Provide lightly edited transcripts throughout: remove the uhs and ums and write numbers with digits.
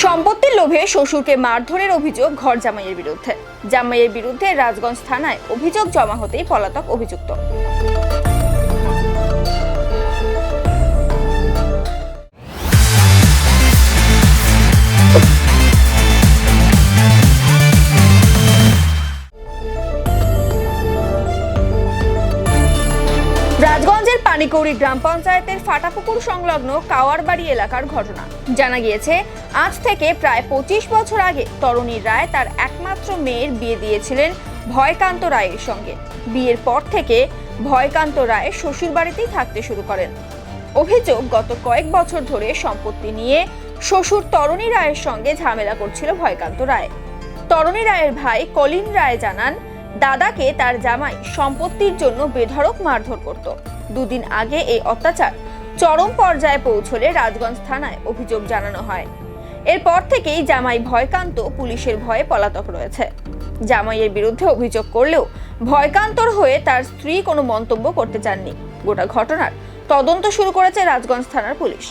সম্পত্তির লোভে শ্বশুরকে মারধরের অভিযোগ ঘর জামাইয়ের বিরুদ্ধে। জামাইয়ের বিরুদ্ধে রাজগঞ্জ থানায় অভিযোগ জমা হতেই পলাতক অভিযুক্ত। রাজগঞ্জের পানিকৌড়ি গ্রাম পঞ্চায়েতের ফাটাপুকুর সংলগ্ন কাওয়ারবাড়ি এলাকার ঘটনা। জানা গিয়েছে, আজ থেকে প্রায় 25 বছর আগে তরুণী রায় তার একমাত্র মেয়ের বিয়ে দিয়েছিলেন ভয়কান্ত রায়ের সঙ্গে। বিয়ের পর থেকে ভয়কান্ত রায় শ্বশুর বাড়িতেই থাকতে শুরু করেন। অভিযোগ, গত কয়েক বছর ধরে সম্পত্তি নিয়ে শ্বশুর তরুণী রায়ের সঙ্গে ঝামেলা করছিল ভয়কান্ত রায়। তরুণী রায়ের ভাই কলিন রায় জানান, দাদাকে তার জামাই সম্পত্তির জন্য বেধড়ক মারধর করত। দুদিন আগে এই অত্যাচার চরম পর্যায়ে পৌঁছলে রাজগঞ্জ থানায় অভিযোগ জানানো হয়। এরপর থেকেই জামাই ভয়কান্ত পুলিশের ভয়ে পলাতক রয়েছে। জামাইয়ের বিরুদ্ধে অভিযোগ করলেও ভয়কান্তর হয়ে তার স্ত্রী কোনো মন্তব্য করতে চাননি। গোটা ঘটনার তদন্ত শুরু করেছে রাজগঞ্জ থানার পুলিশ।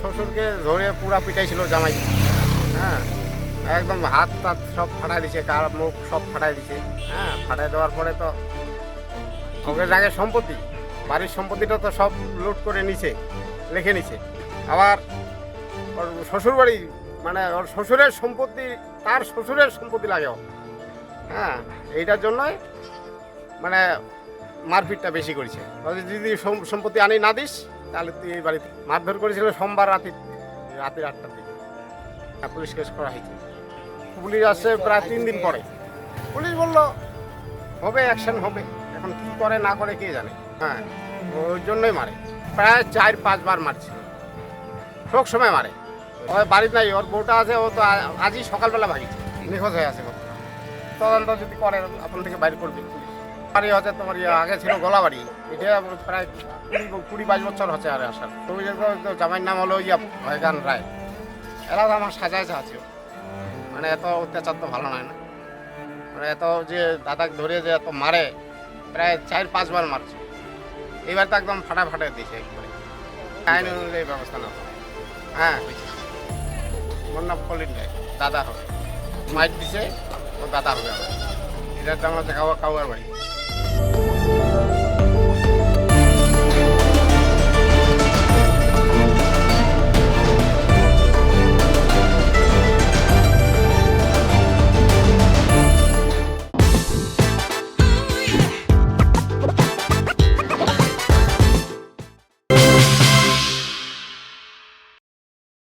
শ্বশুরকে ধরে পুরা পিটাইছিল জামাই। হ্যাঁ, একদম হাত টাত সব ফাটাই দিছে, কার মুখ সব ফাটাই দিছে। হ্যাঁ, ফাটাই দেওয়ার পরে তো ওকে জায়গায় সম্পত্তি, বাড়ির সম্পত্তিটা তো সব লুট করে নিছে, লিখে নিছে। আবার ওর শ্বশুর বাড়ি, মানে ওর শ্বশুরের সম্পত্তি, তার শ্বশুরের সম্পত্তি লাগে। হ্যাঁ, এইটার জন্যই মানে মারপিটটা বেশি করেছে। যদি সম্পত্তি আনি না দিস তাহলে তুই এই বাড়িতে। মারধর করেছিল সোমবার রাতের 8টার দিকে। পুলিশ কেস করা হয়েছে। পুলিশ আসছে প্রায় 3 দিন পরে। পুলিশ বলল হবে, অ্যাকশন হবে। এখন কি করে না করে কে জানে। হ্যাঁ, ওই জন্যই মারে। প্রায় 4-5 বার মারছে, সব সময় মারে। ওই বাড়িতে নাই, ওর বউটা আছে, ও তো আজই সকালবেলা ভাগিছে, নিখোঁজ হয়ে আছে। তদন্ত যদি করে আপনার থেকে বাইরে করবে পুলিশ। বাড়ি হচ্ছে তোমার আগে ছিল গোলাবাড়ি, এটা প্রায় 20-22 বছর হচ্ছে আর আসার। জামাইয়ের নাম হলো ভয়কান্ত রায়। এরা তো আমার সাজাইছে আছে, মানে এত অত্যাচার তো ভালো নয় না। মানে এত যে দাদাকে ধরে যে এত মারে, প্রায় 4-5 বার মারছে। এইবার তো একদম ফাটাফাটা দিয়েছে একবারে। আইন অনুযায়ী ব্যবস্থা না। হ্যাঁ, ওর নাম কলিন রায়, দাদা হবে। মাইট দিছে, ও দাদা হবে। এটা তো আমার কাউয়ার বাড়ি।